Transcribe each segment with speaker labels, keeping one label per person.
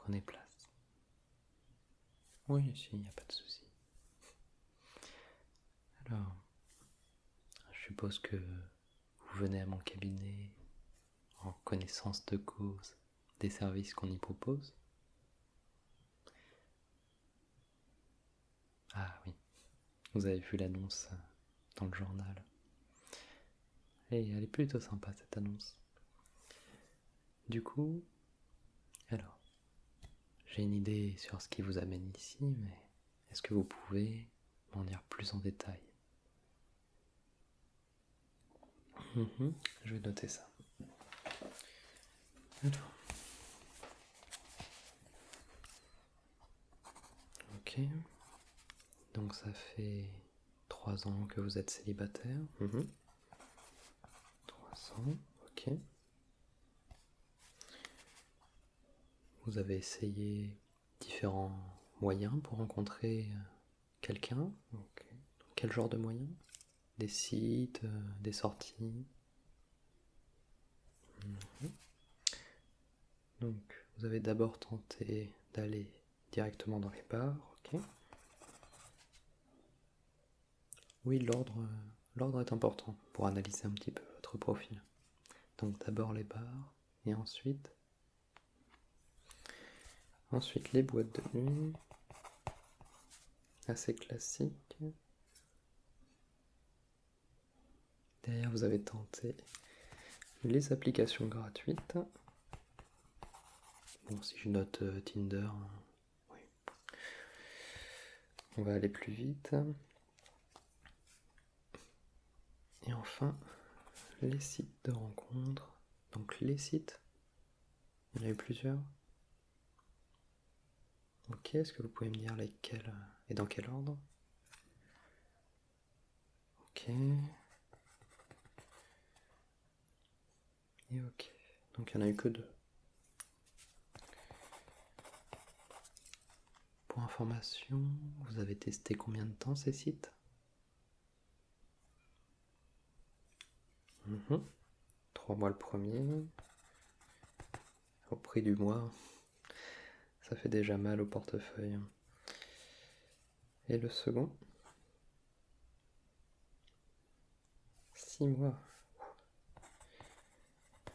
Speaker 1: Prenez place. Oui, si, il n'y a pas de souci. Alors, je suppose que vous venez à mon cabinet en connaissance de cause des services qu'on y propose. Ah oui, vous avez vu l'annonce dans le journal. Et elle est plutôt sympa cette annonce. Du coup, alors, j'ai une idée sur ce qui vous amène ici, mais est-ce que vous pouvez m'en dire plus en détail? Je vais noter ça. Alors, ok. Donc ça fait 3 ans que vous êtes célibataire. 3 ans, ok. Vous avez essayé différents moyens pour rencontrer quelqu'un. Ok. Quel genre de moyens? Des sites, des sorties. Donc vous avez d'abord tenté d'aller directement dans les bars, ok. Oui, l'ordre est important pour analyser un petit peu votre profil. Donc d'abord les bars, et ensuite les boîtes de nuit, assez classiques. Derrière, vous avez tenté les applications gratuites. Bon, si je note Tinder, oui. On va aller plus vite. Et enfin, les sites de rencontres. Donc les sites, il y en a eu plusieurs. Ok, est-ce que vous pouvez me dire lesquels et dans quel ordre? Ok. Et ok. Donc il n'y en a eu que 2. Pour information, vous avez testé combien de temps ces sites? 3 mois le premier. Au prix du mois, ça fait déjà mal au portefeuille. Et le second? 6 mois.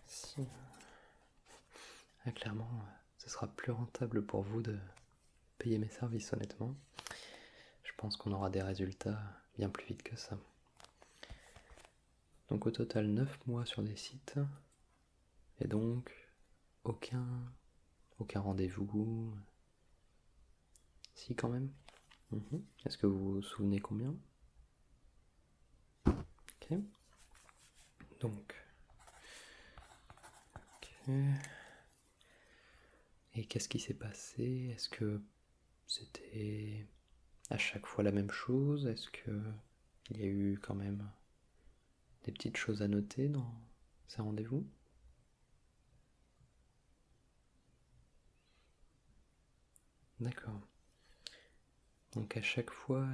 Speaker 1: 6 mois. Ah, clairement, ce sera plus rentable pour vous de payer mes services, honnêtement. Je pense qu'on aura des résultats bien plus vite que ça. Donc au total 9 mois sur des sites, et donc aucun rendez-vous. Si, quand même. Est-ce que vous vous souvenez combien? Ok. Donc. Ok. Et qu'est-ce qui s'est passé? Est-ce que c'était à chaque fois la même chose? Est-ce que il y a eu quand même des petites choses à noter dans ces rendez-vous? D'accord. Donc à chaque fois,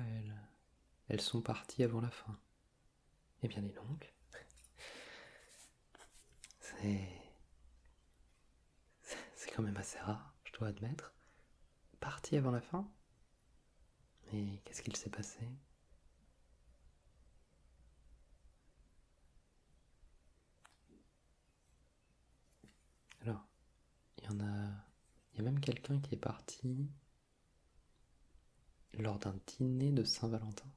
Speaker 1: elles sont parties avant la fin. Eh bien dis donc. C'est quand même assez rare, je dois admettre. Partie avant la fin? Mais qu'est-ce qu'il s'est passé? Alors, il y a même quelqu'un qui est parti lors d'un dîner de Saint-Valentin.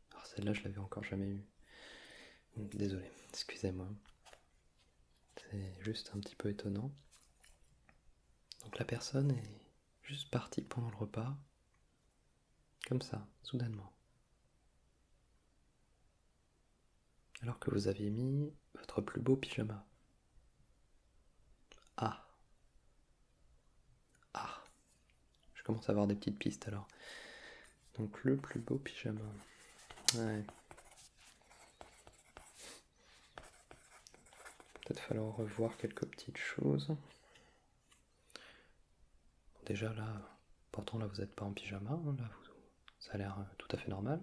Speaker 1: Alors celle-là, je l'avais encore jamais eue. Désolé, excusez-moi. C'est juste un petit peu étonnant. Donc la personne est juste partie pendant le repas, comme ça, soudainement. Alors que vous aviez mis votre plus beau pyjama. Ah, ah, je commence à avoir des petites pistes alors. Donc le plus beau pyjama. Ouais. Peut-être falloir revoir quelques petites choses. Bon, déjà là, pourtant là vous n'êtes pas en pyjama, hein, là ça a l'air tout à fait normal.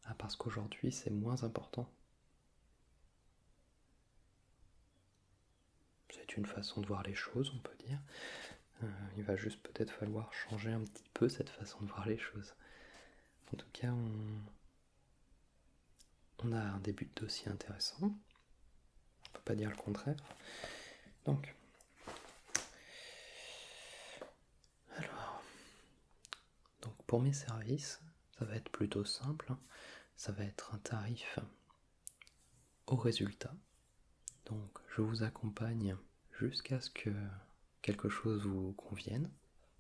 Speaker 1: Ah, parce qu'aujourd'hui c'est moins important. est une façon de voir les choses, on peut dire. Il va juste peut-être falloir changer un petit peu cette façon de voir les choses. En tout cas, on a un début de dossier intéressant. On ne peut pas dire le contraire. Donc, pour mes services, ça va être plutôt simple. Ça va être un tarif au résultat. Donc, je vous accompagne jusqu'à ce que quelque chose vous convienne.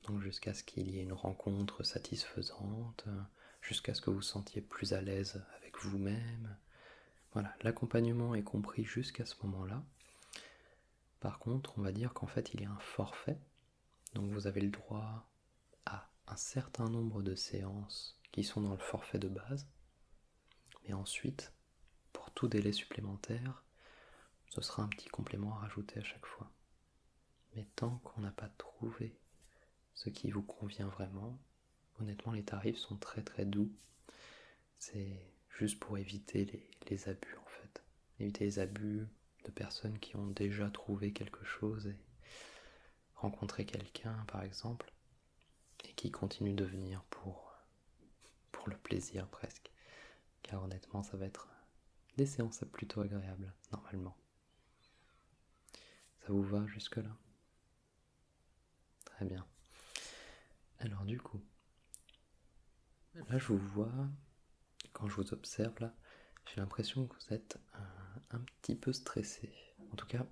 Speaker 1: Donc, jusqu'à ce qu'il y ait une rencontre satisfaisante, jusqu'à ce que vous vous sentiez plus à l'aise avec vous-même. Voilà, l'accompagnement est compris jusqu'à ce moment-là. Par contre, on va dire qu'en fait, il y a un forfait. Donc, vous avez le droit à un certain nombre de séances qui sont dans le forfait de base. Mais ensuite, pour tout délai supplémentaire, ce sera un petit complément à rajouter à chaque fois. Mais tant qu'on n'a pas trouvé ce qui vous convient vraiment, honnêtement, les tarifs sont très très doux. C'est juste pour éviter les abus en fait. Éviter les abus de personnes qui ont déjà trouvé quelque chose et rencontré quelqu'un par exemple, et qui continuent de venir pour le plaisir presque. Car honnêtement, ça va être des séances plutôt agréables, normalement. Ça vous va jusque-là? Très bien. Alors du coup, là je vous vois, quand je vous observe là, j'ai l'impression que vous êtes un petit peu stressé. En tout cas,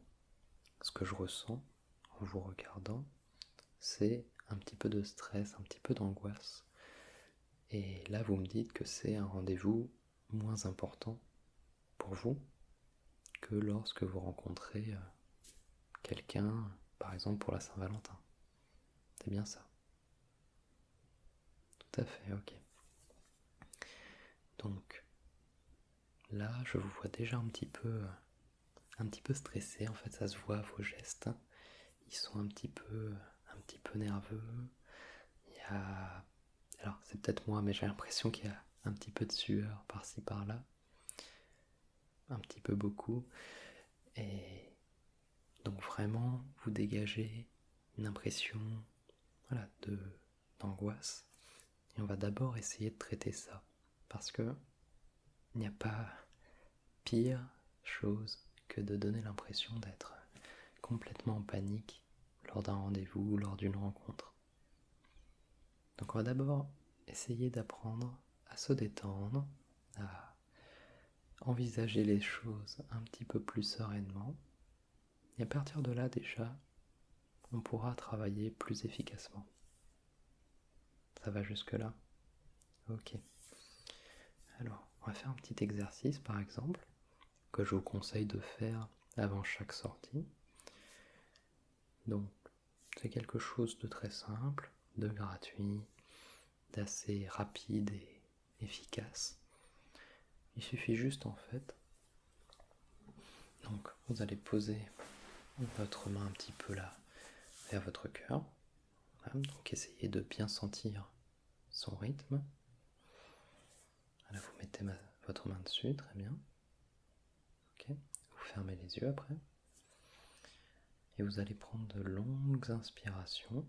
Speaker 1: ce que je ressens en vous regardant, c'est un petit peu de stress, un petit peu d'angoisse. Et là, vous me dites que c'est un rendez-vous moins important pour vous que lorsque vous rencontrez quelqu'un, par exemple pour la Saint-Valentin. C'est bien ça? Tout à fait, ok. Donc, là, je vous vois déjà un petit peu stressé. En fait, ça se voit à vos gestes. Ils sont un petit peu nerveux. Il y a... Alors, c'est peut-être moi, mais j'ai l'impression qu'il y a un petit peu de sueur par-ci par-là. Un petit peu beaucoup. Et donc vraiment, vous dégagez une impression d'angoisse. Et on va d'abord essayer de traiter ça. Parce que il n'y a pas pire chose que de donner l'impression d'être complètement en panique lors d'un rendez-vous ou lors d'une rencontre. Donc on va d'abord essayer d'apprendre à se détendre, à envisager les choses un petit peu plus sereinement. Et à partir de là déjà, on pourra travailler plus efficacement. Ça va jusque-là? Ok. Alors, on va faire un petit exercice par exemple, que je vous conseille de faire avant chaque sortie. Donc, c'est quelque chose de très simple, de gratuit, d'assez rapide et efficace. Il suffit juste en fait, donc vous allez poser votre main un petit peu là vers votre cœur. Voilà, donc essayez de bien sentir son rythme. Là, vous mettez votre main dessus, très bien. Ok, vous fermez les yeux après. Et vous allez prendre de longues inspirations,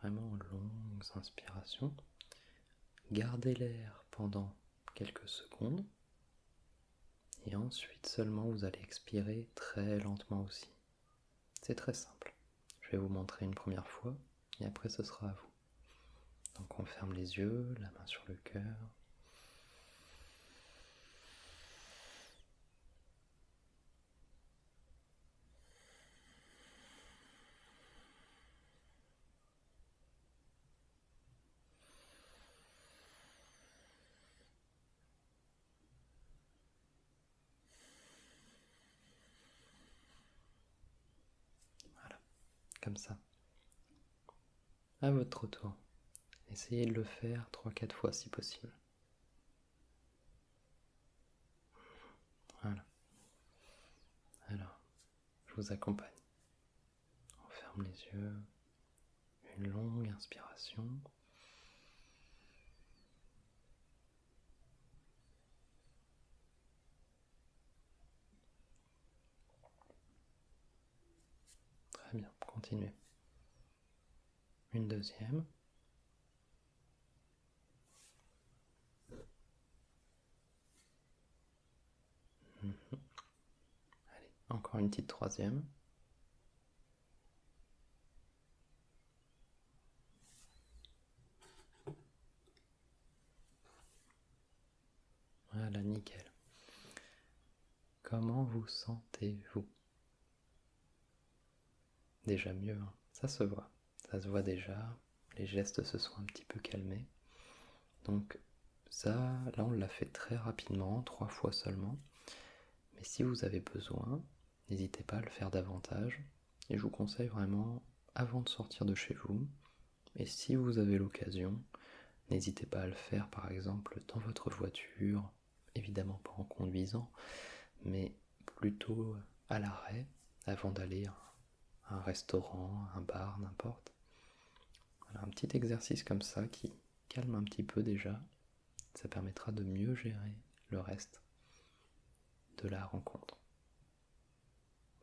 Speaker 1: vraiment longues inspirations. Gardez l'air pendant quelques secondes. Et ensuite seulement vous allez expirer très lentement aussi. C'est très simple. Je vais vous montrer une première fois et après ce sera à vous. Donc on ferme les yeux, la main sur le cœur. Voilà, comme ça. À votre tour, essayez de le faire 3-4 fois si possible. Voilà. Alors, je vous accompagne. On ferme les yeux. Une longue inspiration. continuez. Une deuxième. Allez, encore une petite troisième. Voilà, nickel. Comment vous sentez-vous? Déjà mieux, hein. Ça se voit. Ça se voit déjà. Les gestes se sont un petit peu calmés. Donc ça, là on l'a fait très rapidement, 3 fois seulement. Mais si vous avez besoin, n'hésitez pas à le faire davantage. Et je vous conseille vraiment, avant de sortir de chez vous, et si vous avez l'occasion, n'hésitez pas à le faire par exemple dans votre voiture, évidemment pas en conduisant, mais plutôt à l'arrêt, avant d'aller à un restaurant, un bar, n'importe. Voilà, un petit exercice comme ça qui calme un petit peu déjà, ça permettra de mieux gérer le reste de la rencontre.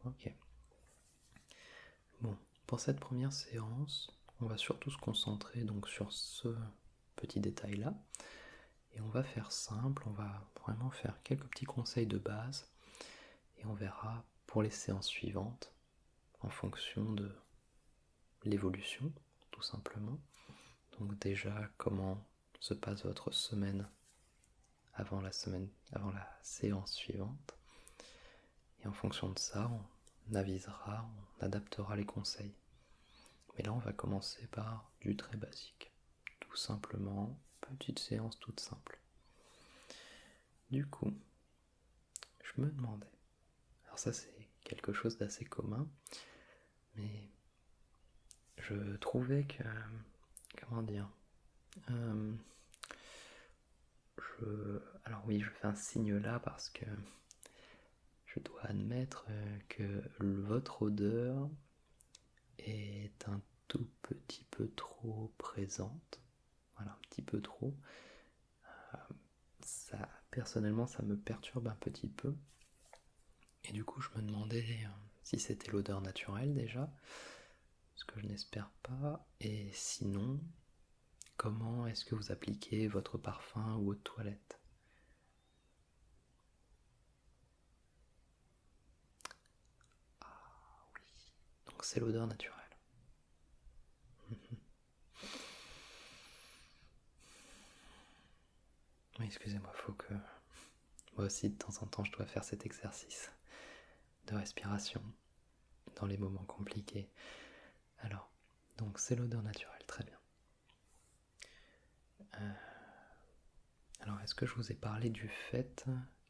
Speaker 1: Ok. Bon, pour cette première séance, on va surtout se concentrer donc sur ce petit détail-là. Et on va faire simple, on va vraiment faire quelques petits conseils de base. Et on verra pour les séances suivantes, en fonction de l'évolution, tout simplement. Donc déjà, comment se passe votre semaine avant la séance suivante. Et en fonction de ça, on avisera, on adaptera les conseils. Mais là, on va commencer par du très basique. Tout simplement, petite séance toute simple. Du coup, je me demandais, alors ça c'est quelque chose d'assez commun, mais je trouvais que, comment dire, alors oui, je fais un signe là parce que je dois admettre que votre odeur est un tout petit peu trop présente. Voilà, un petit peu trop. Ça, personnellement, ça me perturbe un petit peu. Et du coup, je me demandais si c'était l'odeur naturelle déjà, ce que je n'espère pas. Et sinon, comment est-ce que vous appliquez votre parfum ou votre toilette? Ah oui, donc c'est l'odeur naturelle. Oui, excusez-moi, faut que... Moi aussi, de temps en temps, je dois faire cet exercice de respiration dans les moments compliqués. Alors, donc c'est l'odeur naturelle, très bien. Alors, est-ce que je vous ai parlé du fait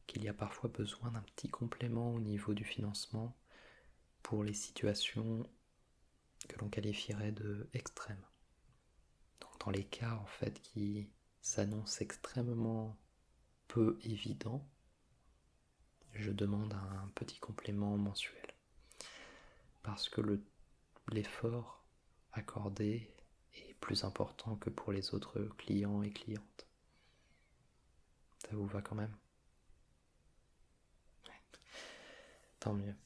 Speaker 1: qu'il y a parfois besoin d'un petit complément au niveau du financement pour les situations que l'on qualifierait de extrêmes? Donc, dans les cas en fait qui s'annoncent extrêmement peu évidents, je demande un petit complément mensuel. Parce que l'effort accordé est plus important que pour les autres clients et clientes. Ça vous va quand même? Ouais. Tant mieux.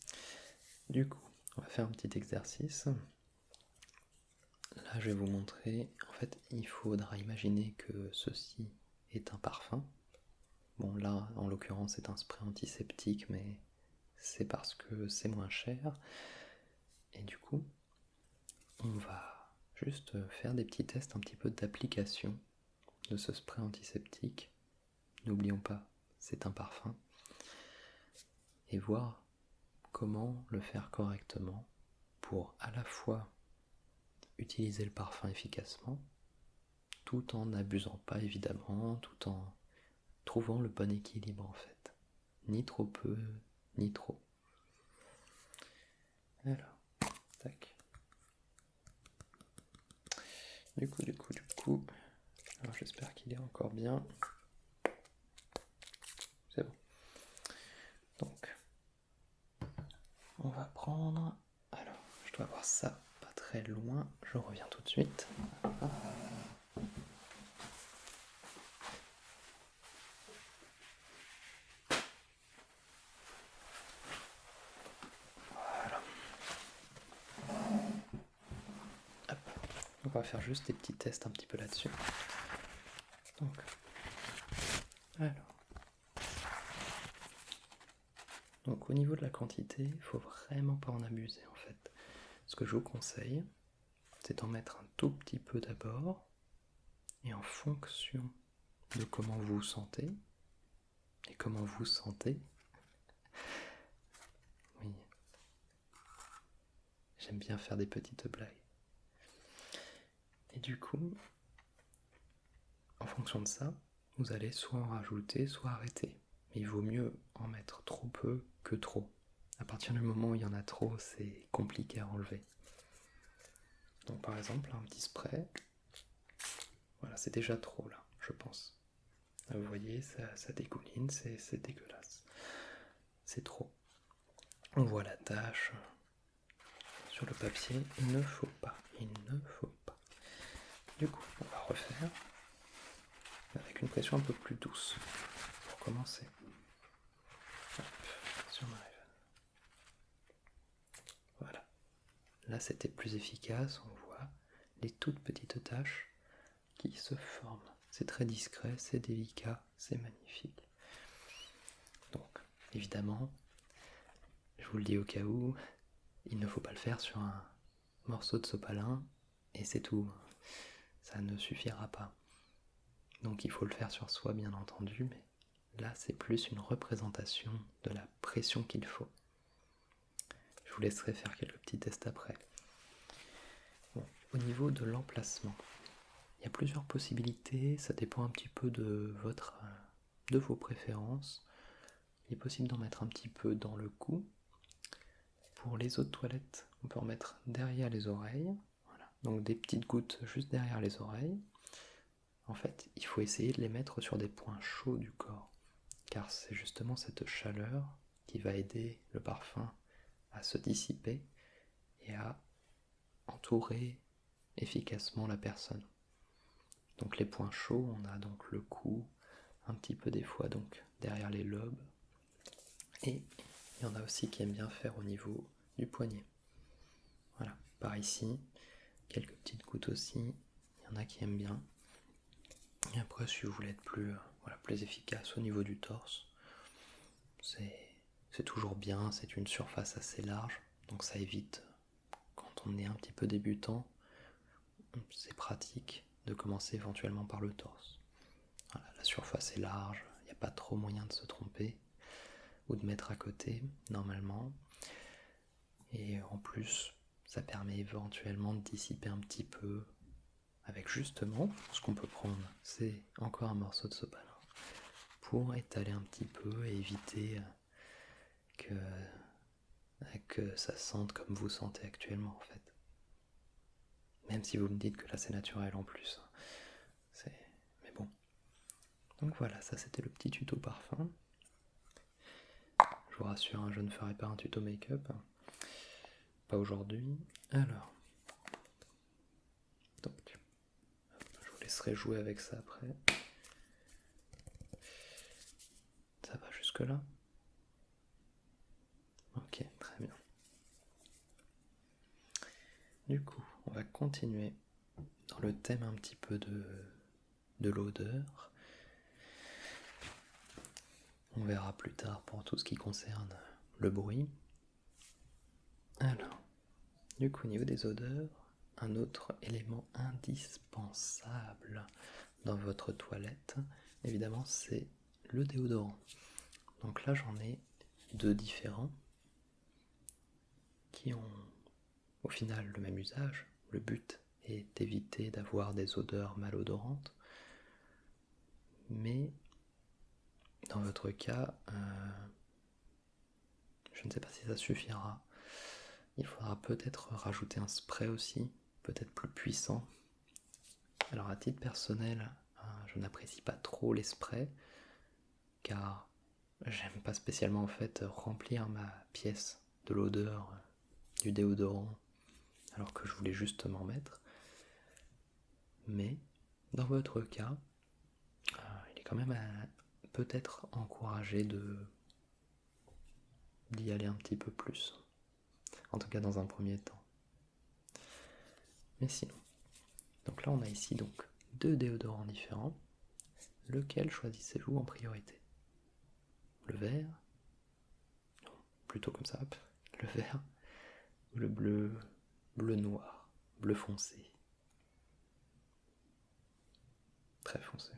Speaker 1: Du coup, on va faire un petit exercice. Là, je vais vous montrer. En fait, il faudra imaginer que ceci est un parfum. Bon, là, en l'occurrence, c'est un spray antiseptique, mais c'est parce que c'est moins cher. Et du coup, on va juste faire des petits tests un petit peu d'application de ce spray antiseptique. N'oublions pas, c'est un parfum. Et voir comment le faire correctement pour à la fois utiliser le parfum efficacement, tout en n'abusant pas évidemment, tout en trouvant le bon équilibre en fait. Ni trop peu, ni trop. Alors, tac. Du coup. Alors j'espère qu'il est encore bien. C'est bon. Donc, on va prendre... Alors, je dois avoir ça pas très loin. Je reviens tout de suite. Voilà. on va faire juste des petits tests un petit peu là-dessus. Donc, alors. Donc au niveau de la quantité, il faut vraiment pas en abuser en fait. Ce que je vous conseille, c'est d'en mettre un tout petit peu d'abord, et en fonction de comment vous vous sentez, et comment vous sentez, oui, j'aime bien faire des petites blagues. Et du coup, en fonction de ça, vous allez soit en rajouter, soit arrêter. Mais il vaut mieux en mettre trop peu que trop. À partir du moment où il y en a trop, c'est compliqué à enlever. Donc par exemple, un petit spray, voilà, c'est déjà trop là, je pense. Là, vous voyez, ça dégouline, c'est dégueulasse. C'est trop. On voit la tache sur le papier, il ne faut pas. Du coup, on va refaire avec une pression un peu plus douce pour commencer. Hop, si on arrive. Voilà. Là, c'était plus efficace, on voit les toutes petites taches qui se forment. C'est très discret, c'est délicat, c'est magnifique. Donc, évidemment, je vous le dis au cas où, il ne faut pas le faire sur un morceau de sopalin et c'est tout. Ça ne suffira pas. Donc il faut le faire sur soi bien entendu, mais là c'est plus une représentation de la pression qu'il faut. Je vous laisserai faire quelques petits tests après. Bon, au niveau de l'emplacement, il y a plusieurs possibilités, ça dépend un petit peu de vos préférences. Il est possible d'en mettre un petit peu dans le cou. Pour les eaux de toilette, on peut en mettre derrière les oreilles. Voilà. Donc des petites gouttes juste derrière les oreilles. En fait, il faut essayer de les mettre sur des points chauds du corps, car c'est justement cette chaleur qui va aider le parfum à se dissiper et à entourer efficacement la personne. Donc les points chauds, on a donc le cou, un petit peu des fois donc derrière les lobes, et il y en a aussi qui aiment bien faire au niveau du poignet. Voilà, par ici, quelques petites gouttes aussi, il y en a qui aiment bien. Et après, si vous voulez être plus efficace au niveau du torse, c'est toujours bien, c'est une surface assez large, donc ça évite, quand on est un petit peu débutant, c'est pratique de commencer éventuellement par le torse. Voilà, la surface est large, il n'y a pas trop moyen de se tromper ou de mettre à côté, normalement. Et en plus, ça permet éventuellement de dissiper un petit peu avec justement, ce qu'on peut prendre, c'est encore un morceau de sopalin pour étaler un petit peu et éviter que ça sente comme vous sentez actuellement en fait. Même si vous me dites que là c'est naturel en plus. Mais bon. Donc voilà, ça c'était le petit tuto parfum. Je vous rassure, hein, je ne ferai pas un tuto make-up. Pas aujourd'hui. Alors. Donc. Je vous laisserai jouer avec ça après. Ça va jusque là? Ok, très bien. Du coup, on va continuer dans le thème un petit peu de l'odeur. On verra plus tard pour tout ce qui concerne le bruit. Alors, du coup, au niveau des odeurs, un autre élément indispensable dans votre toilette, évidemment, c'est le déodorant. Donc là, j'en ai deux différents qui ont au final le même usage. Le but est d'éviter d'avoir des odeurs malodorantes, mais dans votre cas, je ne sais pas si ça suffira. Il faudra peut-être rajouter un spray aussi, peut-être plus puissant. Alors à titre personnel, je n'apprécie pas trop les sprays, car j'aime pas spécialement en fait remplir ma pièce de l'odeur du déodorant, alors que je voulais juste m'en mettre. Mais dans votre cas, il est quand même peut-être encouragé d'y aller un petit peu plus. En tout cas dans un premier temps. Mais sinon, Donc là on a ici donc 2 déodorants différents. Lequel choisissez-vous en priorité? Le vert? Non, plutôt comme ça, hop. Le vert ou le bleu, bleu noir, bleu foncé? Très foncé.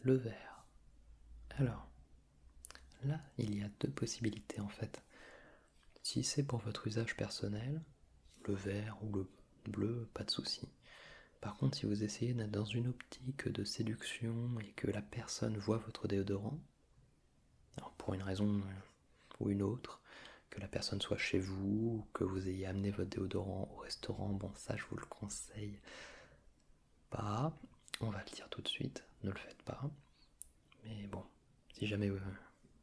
Speaker 1: Le vert. Alors, là, il y a 2 possibilités en fait. Si c'est pour votre usage personnel, le vert ou le bleu, pas de souci. Par contre, si vous essayez d'être dans une optique de séduction et que la personne voit votre déodorant, alors pour une raison ou une autre, que la personne soit chez vous, ou que vous ayez amené votre déodorant au restaurant, bon ça je vous le conseille pas, on va le dire tout de suite, ne le faites pas. Mais bon, si jamais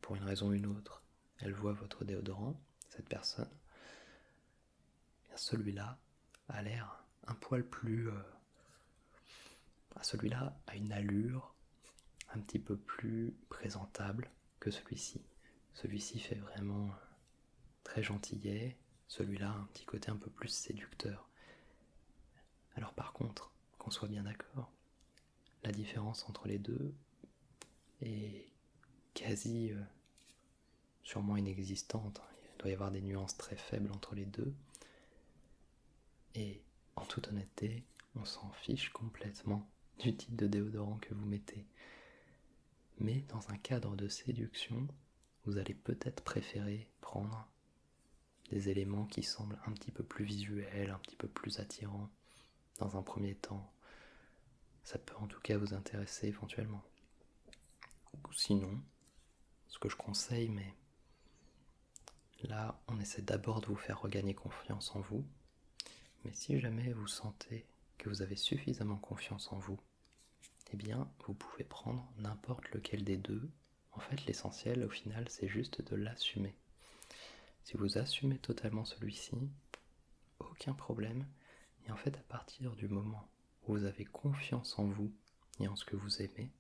Speaker 1: pour une raison ou une autre, elle voit votre déodorant, cette personne, bien celui-là a l'air un poil plus... celui-là a une allure un petit peu plus présentable que celui-ci. Celui-ci fait vraiment très gentillet, celui-là a un petit côté un peu plus séducteur. Alors par contre, qu'on soit bien d'accord, la différence entre les deux est quasi sûrement inexistante. Il doit y avoir des nuances très faibles entre les deux. Et en toute honnêteté, on s'en fiche complètement du type de déodorant que vous mettez. Mais dans un cadre de séduction, vous allez peut-être préférer prendre des éléments qui semblent un petit peu plus visuels, un petit peu plus attirants dans un premier temps. Ça peut en tout cas vous intéresser éventuellement. Ou sinon, ce que je conseille, mais là on essaie d'abord de vous faire regagner confiance en vous. Mais si jamais vous sentez que vous avez suffisamment confiance en vous, eh bien vous pouvez prendre n'importe lequel des deux. En fait l'essentiel au final c'est juste de l'assumer. Si vous assumez totalement celui-ci, aucun problème. Et en fait à partir du moment où vous avez confiance en vous et en ce que vous aimez,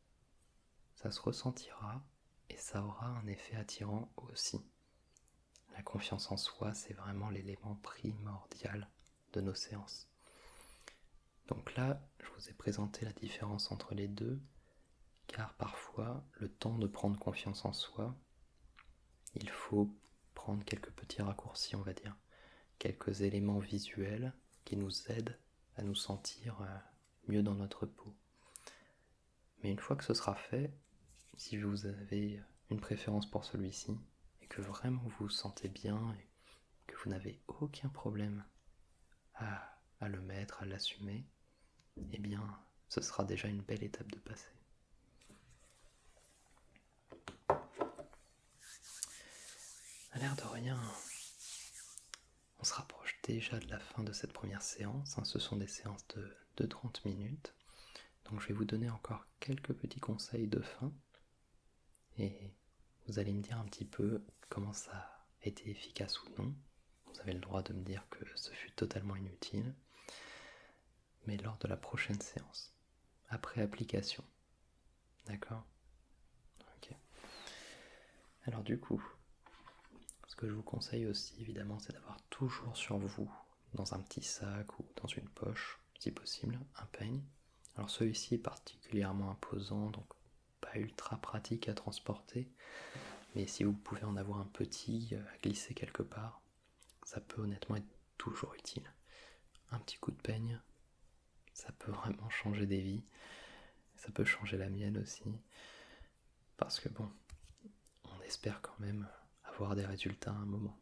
Speaker 1: ça se ressentira et ça aura un effet attirant aussi. La confiance en soi, c'est vraiment l'élément primordial de nos séances. Donc là, je vous ai présenté la différence entre les deux, car parfois, le temps de prendre confiance en soi, il faut prendre quelques petits raccourcis, on va dire, quelques éléments visuels qui nous aident à nous sentir mieux dans notre peau. Mais une fois que ce sera fait, si vous avez une préférence pour celui-ci, et que vraiment vous vous sentez bien, et que vous n'avez aucun problème à le mettre, à l'assumer, eh bien, ce sera déjà une belle étape de passer. À l'air de rien, on se rapproche déjà de la fin de cette première séance. Ce sont des séances de 30 minutes. Donc je vais vous donner encore quelques petits conseils de fin. Et vous allez me dire un petit peu comment ça a été efficace ou non. Vous avez le droit de me dire que ce fut totalement inutile. Mais lors de la prochaine séance, après application. D'accord ? Ok. Alors du coup, ce que je vous conseille aussi évidemment, c'est d'avoir toujours sur vous, dans un petit sac ou dans une poche, si possible, un peigne. Alors celui-ci est particulièrement imposant, donc pas ultra pratique à transporter, mais si vous pouvez en avoir un petit à glisser quelque part, ça peut honnêtement être toujours utile. Un petit coup de peigne, ça peut vraiment changer des vies, ça peut changer la mienne aussi, parce que bon, on espère quand même avoir des résultats à un moment.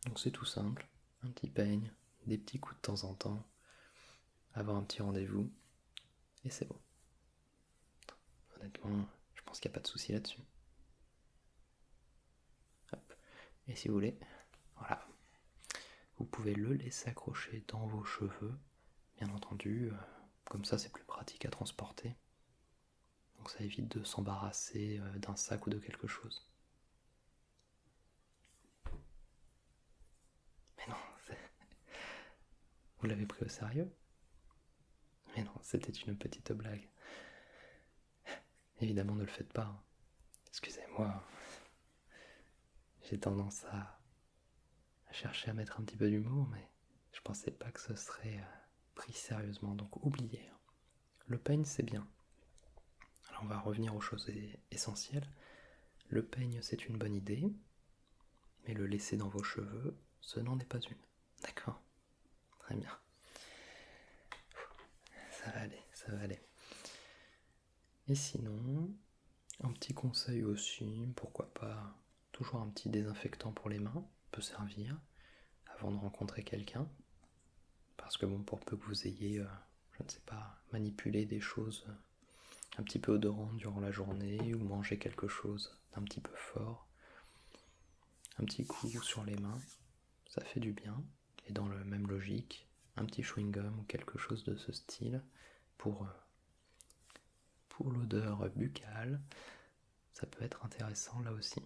Speaker 1: Donc c'est tout simple, un petit peigne, des petits coups de temps en temps, avoir un petit rendez-vous, et c'est bon. Honnêtement, je pense qu'il n'y a pas de souci là-dessus. Hop. Et si vous voulez, voilà, vous pouvez le laisser accrocher dans vos cheveux, bien entendu, comme ça c'est plus pratique à transporter. Donc ça évite de s'embarrasser d'un sac ou de quelque chose. Mais non, vous l'avez pris au sérieux? Mais non, c'était une petite blague. Évidemment, ne le faites pas. Excusez-moi. J'ai tendance à chercher à mettre un petit peu d'humour, mais je pensais pas que ce serait pris sérieusement, donc oubliez. Le peigne, c'est bien. Alors on va revenir aux choses essentielles. Le peigne, c'est une bonne idée, mais le laisser dans vos cheveux, ce n'en est pas une. D'accord? Très bien. Ça va aller, ça va aller. Et sinon, un petit conseil aussi, pourquoi pas, toujours un petit désinfectant pour les mains peut servir avant de rencontrer quelqu'un. Parce que bon, pour peu que vous ayez, je ne sais pas, manipulé des choses un petit peu odorantes durant la journée ou mangé quelque chose d'un petit peu fort, un petit coup sur les mains, ça fait du bien. Et dans la même logique, un petit chewing-gum ou quelque chose de ce style pour l'odeur buccale, ça peut être intéressant là aussi.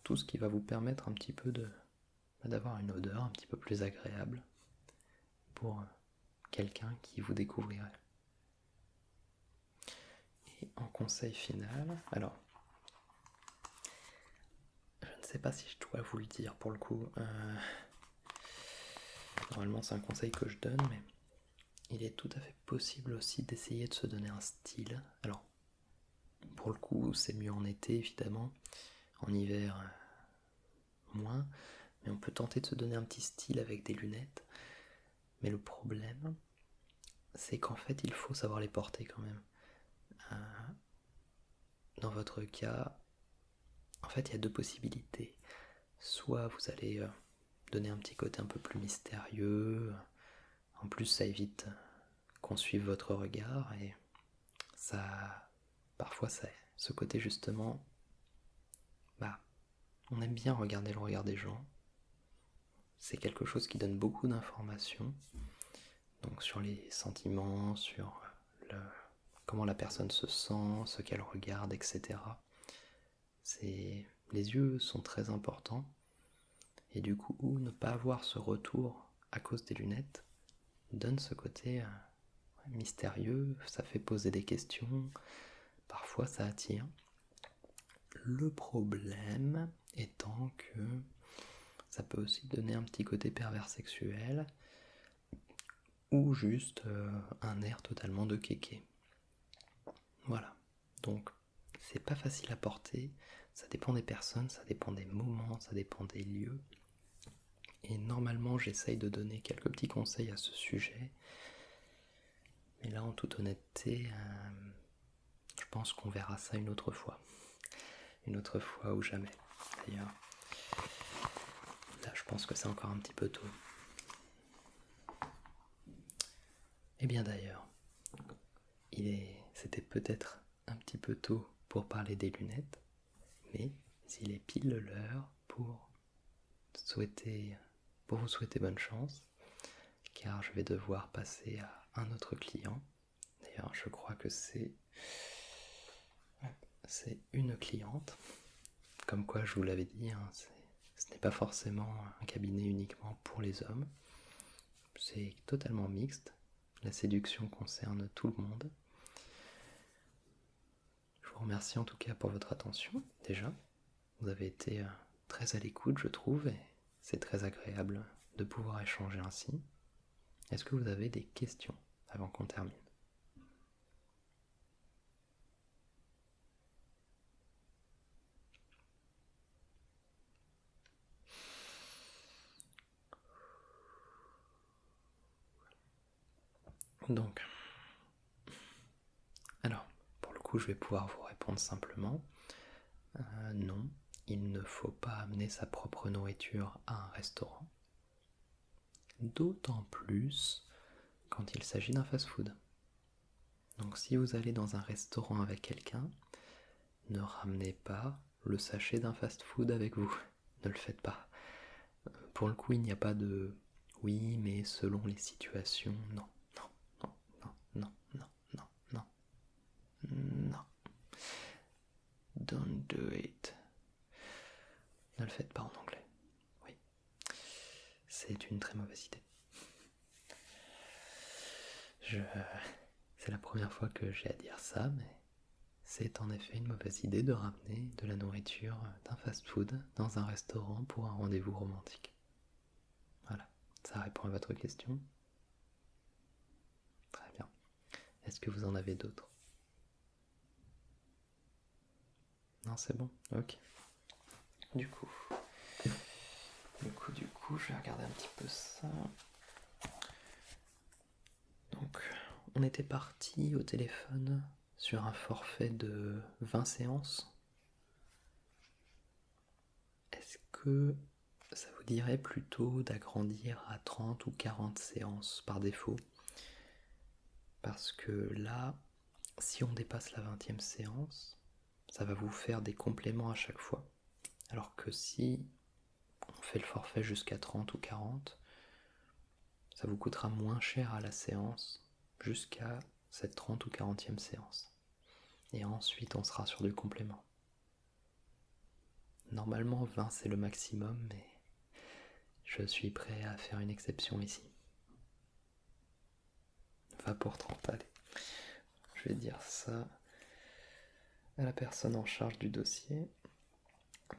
Speaker 1: Tout ce qui va vous permettre un petit peu d'avoir une odeur un petit peu plus agréable pour quelqu'un qui vous découvrirait. Et en conseil final, alors, je ne sais pas si je dois vous le dire pour le coup. Normalement, c'est un conseil que je donne, mais il est tout à fait possible aussi d'essayer de se donner un style. Alors, pour le coup, c'est mieux en été, évidemment. En hiver, moins. Mais on peut tenter de se donner un petit style avec des lunettes. Mais le problème, c'est qu'en fait, il faut savoir les porter quand même. Dans votre cas, en fait, il y a deux possibilités. Soit vous allez donner un petit côté un peu plus mystérieux. En plus, ça évite qu'on suive votre regard et ça, parfois, ça, ce côté justement, on aime bien regarder le regard des gens. C'est quelque chose qui donne beaucoup d'informations, donc sur les sentiments, sur comment la personne se sent, ce qu'elle regarde, etc. Les yeux sont très importants et du coup, ne pas avoir ce retour à cause des lunettes donne ce côté mystérieux, ça fait poser des questions, parfois ça attire. Le problème étant que ça peut aussi donner un petit côté pervers sexuel ou juste un air totalement de kéké. Voilà, donc c'est pas facile à porter, ça dépend des personnes, ça dépend des moments, ça dépend des lieux. Et normalement j'essaye de donner quelques petits conseils à ce sujet. Mais là en toute honnêteté, je pense qu'on verra ça une autre fois. Une autre fois ou jamais. D'ailleurs, là je pense que c'est encore un petit peu tôt. Et bien d'ailleurs, c'était peut-être un petit peu tôt pour parler des lunettes, mais il est pile l'heure pour vous souhaiter bonne chance, car je vais devoir passer à un autre client. D'ailleurs, je crois que c'est une cliente. Comme quoi, je vous l'avais dit, ce n'est pas forcément un cabinet uniquement pour les hommes. C'est totalement mixte. La séduction concerne tout le monde. Je vous remercie en tout cas pour votre attention, déjà. Vous avez été très à l'écoute, je trouve, et c'est très agréable de pouvoir échanger ainsi. Est-ce que vous avez des questions avant qu'on termine ? Donc, alors, pour le coup, je vais pouvoir vous répondre simplement. Non, il ne faut pas amener sa propre nourriture à un restaurant. D'autant plus quand il s'agit d'un fast-food. Donc si vous allez dans un restaurant avec quelqu'un, ne ramenez pas le sachet d'un fast-food avec vous. Ne le faites pas. Pour le coup, il n'y a pas de oui, mais selon les situations, non, non, non, non, non, non, non, non, non. Don't do it. Ne le faites pas en anglais. Oui. C'est une très mauvaise idée. C'est la première fois que j'ai à dire ça, mais c'est en effet une mauvaise idée de ramener de la nourriture d'un fast-food dans un restaurant pour un rendez-vous romantique. Voilà. Ça répond à votre question? Très bien. Est-ce que vous en avez d'autres? Non, c'est bon? Ok. Du coup, je vais regarder un petit peu ça. Donc, on était parti au téléphone sur un forfait de 20 séances. Est-ce que ça vous dirait plutôt d'agrandir à 30 ou 40 séances par défaut? Parce que là, si on dépasse la 20e séance, ça va vous faire des compléments à chaque fois. Alors que si on fait le forfait jusqu'à 30 ou 40, ça vous coûtera moins cher à la séance jusqu'à cette 30 ou 40e séance. Et ensuite, on sera sur du complément. Normalement, 20 c'est le maximum, mais je suis prêt à faire une exception ici. 20 pour 30, allez. Je vais dire ça à la personne en charge du dossier.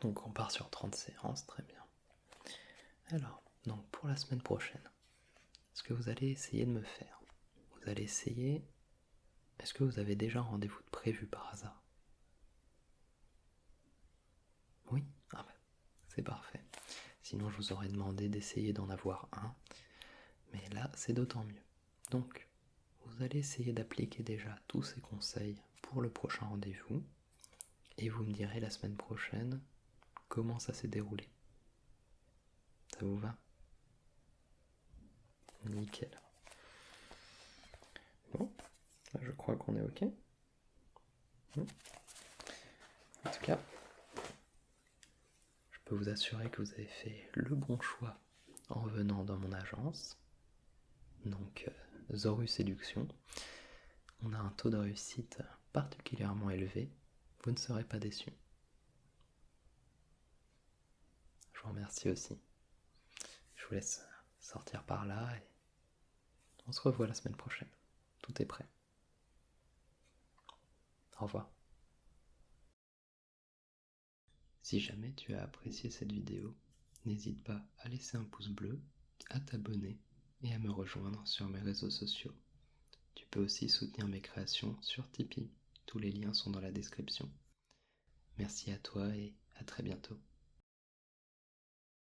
Speaker 1: Donc on part sur 30 séances, très bien. Alors, donc pour la semaine prochaine, ce que vous allez essayer de me faire, vous allez essayer... Est-ce que vous avez déjà un rendez-vous de prévu par hasard? Oui? Ah ben, c'est parfait. Sinon je vous aurais demandé d'essayer d'en avoir un. Mais là, c'est d'autant mieux. Donc, vous allez essayer d'appliquer déjà tous ces conseils pour le prochain rendez-vous. Et vous me direz la semaine prochaine comment ça s'est déroulé. Ça vous va? Nickel. Bon, là, je crois qu'on est ok. En tout cas, je peux vous assurer que vous avez fait le bon choix en venant dans mon agence. Donc, Zoru Séduction. On a un taux de réussite particulièrement élevé. Vous ne serez pas déçus. Je vous remercie aussi. Je vous laisse sortir par là et on se revoit la semaine prochaine. Tout est prêt. Au revoir. Si jamais tu as apprécié cette vidéo, n'hésite pas à laisser un pouce bleu, à t'abonner et à me rejoindre sur mes réseaux sociaux. Tu peux aussi soutenir mes créations sur Tipeee. Tous les liens sont dans la description. Merci à toi et à très bientôt.